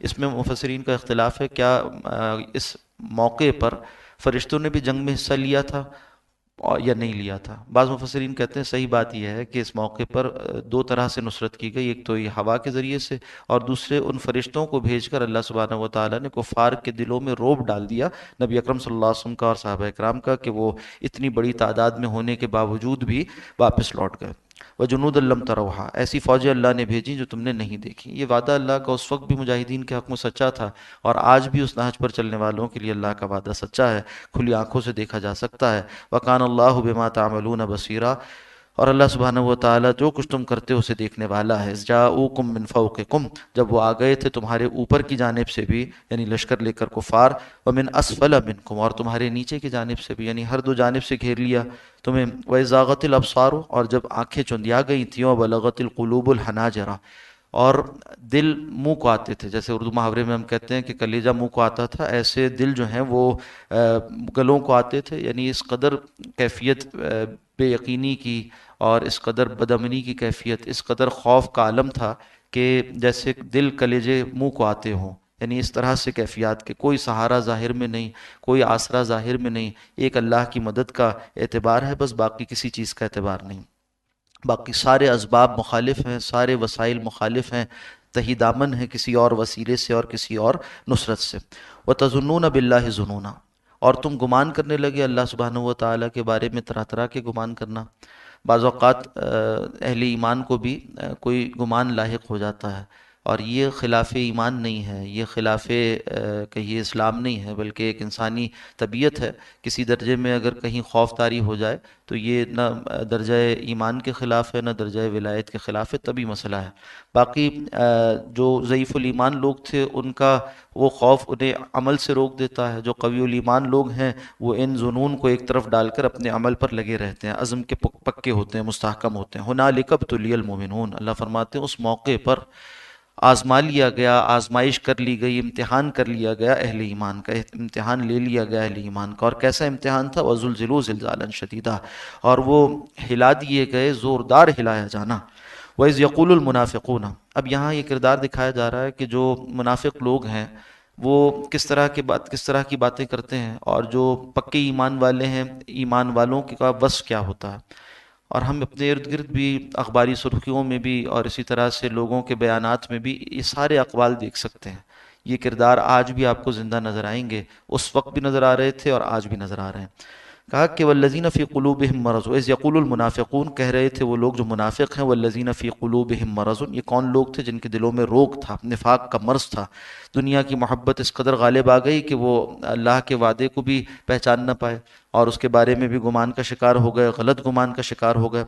اس میں مفسرین کا اختلاف ہے، کیا اس موقع پر فرشتوں نے بھی جنگ میں حصہ لیا تھا یا نہیں لیا تھا؟ بعض مفسرین کہتے ہیں صحیح بات یہ ہے کہ اس موقع پر دو طرح سے نصرت کی گئی، ایک تو یہ ہوا کے ذریعے سے، اور دوسرے ان فرشتوں کو بھیج کر اللہ سبحانہ و تعالیٰ نے کفار کے دلوں میں رعب ڈال دیا نبی اکرم صلی اللہ علیہ وسلم کا اور صحابہ کرام کا، کہ وہ اتنی بڑی تعداد میں ہونے کے باوجود بھی واپس لوٹ گئے۔ وَجُنُودًا لَّمْ تَرَوْهَا، ایسی فوجیں اللہ نے بھیجی جو تم نے نہیں دیکھی۔ یہ وعدہ اللہ کا اس وقت بھی مجاہدین کے حق میں سچا تھا، اور آج بھی اس نہج پر چلنے والوں کے لیے اللہ کا وعدہ سچا ہے، کھلی آنکھوں سے دیکھا جا سکتا ہے۔ وَكَانَ اللَّهُ بِمَا تَعْمَلُونَ بَصِيرًا، اور اللہ سبحانہ و تعالیٰ جو کچھ تم کرتے ہو اسے دیکھنے والا ہے۔ اذ جاؤکم من فوقکم، جب وہ آ گئے تھے تمہارے اوپر کی جانب سے بھی، یعنی لشکر لے کر کفار، ومن اسفل منکم، اور تمہارے نیچے کی جانب سے بھی، یعنی ہر دو جانب سے گھیر لیا تمہیں۔ وَإِذْ زَاغَتِ الْأَبْصَارُ، اور جب آنکھیں چندیا گئی تھیں، وَبَلَغَتِ الْقُلُوبُ الْحَنَاجِرَ، اور دل منہ کو آتے تھے، جیسے اردو محاورے میں ہم کہتے ہیں کہ کلیجہ منہ کو آتا تھا، ایسے دل جو ہیں وہ گلوں کو آتے تھے، یعنی اس قدر کیفیت بے یقینی کی اور اس قدر بدامنی کی کیفیت، اس قدر خوف کا عالم تھا کہ جیسے دل کلیجے منہ کو آتے ہوں، یعنی اس طرح سے کیفیات کے کوئی سہارا ظاہر میں نہیں، کوئی آسرا ظاہر میں نہیں، ایک اللہ کی مدد کا اعتبار ہے بس، باقی کسی چیز کا اعتبار نہیں۔ باقی سارے اسباب مخالف ہیں، سارے وسائل مخالف ہیں، تہی دامن ہے کسی اور وسیلے سے اور کسی اور نصرت سے۔ وَتَظُنُّونَ بِاللَّهِ ظُنُونًا، اور تم گمان کرنے لگے اللہ سبحانہ و تعالیٰ کے بارے میں طرح طرح کے گمان کرنا۔ بعض اوقات اہل ایمان کو بھی کوئی گمان لاحق ہو جاتا ہے، اور یہ خلاف ایمان نہیں ہے، یہ خلاف کہیے اسلام نہیں ہے، بلکہ ایک انسانی طبیعت ہے۔ کسی درجے میں اگر کہیں خوف طاری ہو جائے تو یہ نہ درجہ ایمان کے خلاف ہے، نہ درجہ ولایت کے خلاف ہے، تبھی مسئلہ ہے۔ باقی جو ضعیف الایمان لوگ تھے ان کا وہ خوف انہیں عمل سے روک دیتا ہے، جو قوی الایمان لوگ ہیں وہ ان ظنون کو ایک طرف ڈال کر اپنے عمل پر لگے رہتے ہیں، عزم کے پکے ہوتے ہیں، مستحکم ہوتے ہیں۔ ہنالک ابتلی المؤمنون، اللہ فرماتے ہیں اس موقع پر آزما لیا گیا، آزمائش کر لی گئی، امتحان کر لیا گیا اہل ایمان کا، امتحان لے لیا گیا اہل ایمان کا۔ اور کیسا امتحان تھا؟ وَزُلْزِلُوا زِلْزَالًا شَدِيدًا، اور وہ ہلا دیے گئے، زوردار ہلایا جانا۔ وَإِذْ يَقُولُ الْمُنَافِقُونَ، اب یہاں یہ کردار دکھایا جا رہا ہے کہ جو منافق لوگ ہیں وہ کس طرح کی باتیں کرتے ہیں، اور جو پکے ایمان والے ہیں، ایمان والوں کا وصف کیا ہوتا ہے۔ اور ہم اپنے ارد گرد بھی اخباری سرخیوں میں بھی اور اسی طرح سے لوگوں کے بیانات میں بھی یہ سارے اقوال دیکھ سکتے ہیں۔ یہ کردار آج بھی آپ کو زندہ نظر آئیں گے، اس وقت بھی نظر آ رہے تھے اور آج بھی نظر آ رہے ہیں۔ کہا کہ والذین فی قلوبہم مرض، اذ یقول المنافقون، کہہ رہے تھے وہ لوگ جو منافق ہیں، والذین فی قلوبہم مرض، یہ کون لوگ تھے؟ جن کے دلوں میں روگ تھا، نفاق کا مرض تھا، دنیا کی محبت اس قدر غالب آ گئی کہ وہ اللہ کے وعدے کو بھی پہچان نہ پائے، اور اس کے بارے میں بھی گمان کا شکار ہو گئے، غلط گمان کا شکار ہو گئے۔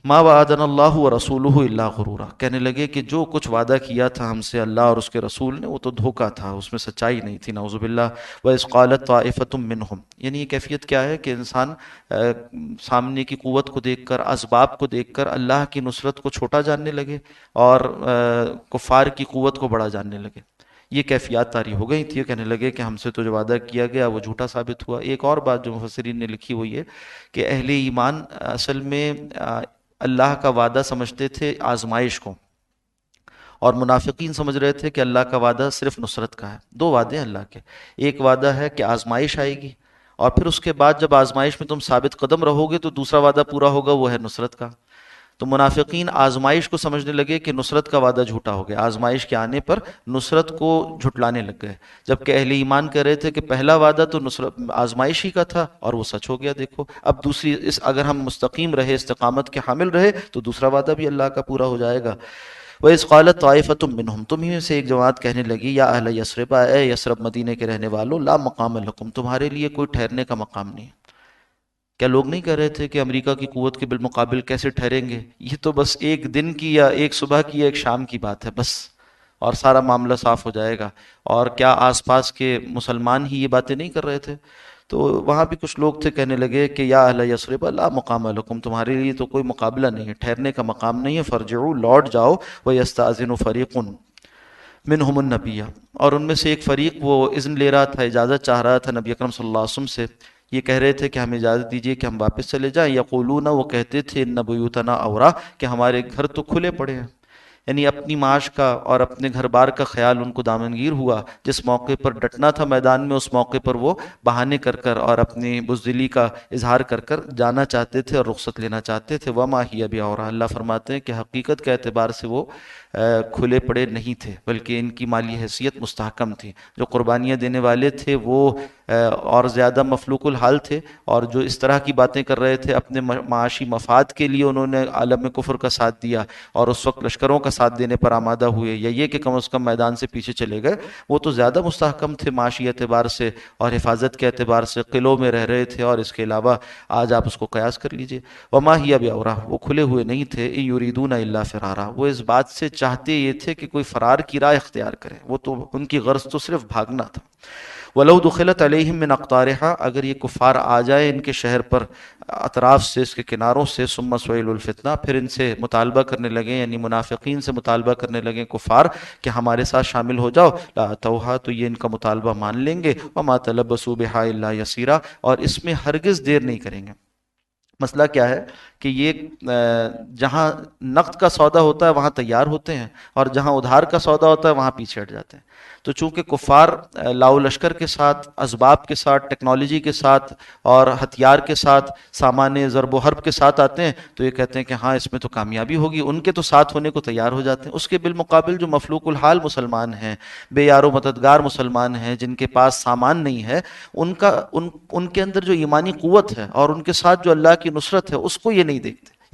ما وعدنا اللہ ورسولہ الا غرورا، کہنے لگے کہ جو کچھ وعدہ کیا تھا ہم سے اللہ اور اس کے رسول نے وہ تو دھوکا تھا، اس میں سچائی نہیں تھی، نعوذ باللہ۔ وَإِذْ قَالَتْ طَائِفَةٌ مِّنْهُمْ، یعنی یہ کیفیت کیا ہے کہ انسان سامنے کی قوت کو دیکھ کر، اسباب کو دیکھ کر اللہ کی نصرت کو چھوٹا جاننے لگے اور کفار کی قوت کو بڑا جاننے لگے۔ یہ کیفیات طاری ہو گئی تھی، کہنے لگے کہ ہم سے تو جو وعدہ کیا گیا وہ جھوٹا ثابت ہوا۔ ایک اور بات جو مفسرین نے لکھی وہ یہ کہ اہل ایمان اصل میں اللہ کا وعدہ سمجھتے تھے آزمائش کو، اور منافقین سمجھ رہے تھے کہ اللہ کا وعدہ صرف نصرت کا ہے۔ دو وعدے ہیں اللہ کے، ایک وعدہ ہے کہ آزمائش آئے گی، اور پھر اس کے بعد جب آزمائش میں تم ثابت قدم رہو گے تو دوسرا وعدہ پورا ہوگا، وہ ہے نصرت کا۔ تو منافقین آزمائش کو سمجھنے لگے کہ نصرت کا وعدہ جھوٹا ہو گیا، آزمائش کے آنے پر نصرت کو جھٹلانے لگ گئے، جبکہ اہل ایمان کہہ رہے تھے کہ پہلا وعدہ تو نصرت آزمائش ہی کا تھا اور وہ سچ ہو گیا۔ دیکھو اب دوسری اگر ہم مستقیم رہے، استقامت کے حامل رہے تو دوسرا وعدہ بھی اللہ کا پورا ہو جائے گا۔ وَإِذْ قَالَتْ طَائِفَةٌ مِّنْهُمْ، تمہیں میں سے ایک جماعت کہنے لگی، یا اہل یثرب، اے یثرب مدینے کے رہنے والوں، لا مقام لکم، تمہارے لیے کوئی ٹھہرنے کا مقام نہیں۔ کیا لوگ نہیں کہہ رہے تھے کہ امریکہ کی قوت کے بالمقابل کیسے ٹھہریں گے؟ یہ تو بس ایک دن کی یا ایک صبح کی یا ایک شام کی بات ہے بس، اور سارا معاملہ صاف ہو جائے گا۔ اور کیا آس پاس کے مسلمان ہی یہ باتیں نہیں کر رہے تھے؟ تو وہاں بھی کچھ لوگ تھے کہنے لگے کہ یا اہل یثرب لا مقام لکم، تمہارے لیے تو کوئی مقابلہ نہیں ہے، ٹھہرنے کا مقام نہیں ہے، فرجعوا، لوٹ جاؤ، ویستأذن فریق منہم النبی، اور ان میں سے ایک فریق وہ اذن لے رہا تھا، اجازت چاہ رہا تھا نبی اکرم صلی اللہ علیہ وسلم سے، یہ کہہ رہے تھے کہ ہمیں اجازت دیجیے کہ ہم واپس چلے جائیں۔ یقولون، وہ کہتے تھے، ان بیوتنا عورہ، کہ ہمارے گھر تو کھلے پڑے ہیں، یعنی اپنی معاش کا اور اپنے گھر بار کا خیال ان کو دامنگیر ہوا. جس موقع پر ڈٹنا تھا میدان میں، اس موقع پر وہ بہانے کر کر اور اپنی بزدلی کا اظہار کر کر جانا چاہتے تھے اور رخصت لینا چاہتے تھے. وما ہی بعورہ، اللہ فرماتے ہیں کہ حقیقت کے اعتبار سے وہ کھلے پڑے نہیں تھے، بلکہ ان کی مالی حیثیت مستحکم تھی. جو قربانیاں دینے والے تھے وہ اور زیادہ مفلوق الحال تھے، اور جو اس طرح کی باتیں کر رہے تھے اپنے معاشی مفاد کے لیے انہوں نے عالم کفر کا ساتھ دیا اور اس وقت لشکروں کا ساتھ دینے پر آمادہ ہوئے، یا یہ کہ کم از کم میدان سے پیچھے چلے گئے، وہ تو زیادہ مستحکم تھے معاشی اعتبار سے اور حفاظت کے اعتبار سے، قلعوں میں رہ رہے تھے. اور اس کے علاوہ آج آپ اس کو قیاس کر لیجئے، وما ہی بعورہ، وہ کھلے ہوئے نہیں تھے. ان یریدون الا فرارا، وہ اس بات سے چاہتے یہ تھے کہ کوئی فرار کی راہ اختیار کرے، وہ تو ان کی غرض تو صرف بھاگنا تھا. وَلَوْ دُخِلَتْ عَلَيْهِمْ مِنْ أَقْطَارِهَا، اگر یہ کفار آ جائے ان کے شہر پر اطراف سے، اس کے کناروں سے، ثُمَّ سُئِلُوا الْفِتْنَةَ، پھر ان سے مطالبہ کرنے لگیں، یعنی منافقین سے مطالبہ کرنے لگیں کفار کہ ہمارے ساتھ شامل ہو جاؤ، لَأَتَوْهَا، تو یہ ان کا مطالبہ مان لیں گے. وَمَا تَلَبَّثُوا بِهَا إِلَّا يَسِيرًا، اور اس میں ہرگز دیر نہیں کریں گے. مسئلہ کیا ہے کہ یہ جہاں نقد کا سودا ہوتا ہے وہاں تیار ہوتے ہیں، اور جہاں ادھار کا سودا ہوتا ہے وہاں پیچھے ہٹ جاتے ہیں. تو چونکہ کفار لاؤ لشکر کے ساتھ، اسباب کے ساتھ، ٹیکنالوجی کے ساتھ اور ہتھیار کے ساتھ، سامان ضرب و حرب کے ساتھ آتے ہیں، تو یہ کہتے ہیں کہ ہاں اس میں تو کامیابی ہوگی، ان کے تو ساتھ ہونے کو تیار ہو جاتے ہیں. اس کے بالمقابل جو مفلوق الحال مسلمان ہیں، بے یار و مددگار مسلمان ہیں، جن کے پاس سامان نہیں ہے، ان کے اندر جو ایمانی قوت ہے اور ان کے ساتھ جو اللہ کی نصرت ہے، اس کو یہ نہیں دیکھتے.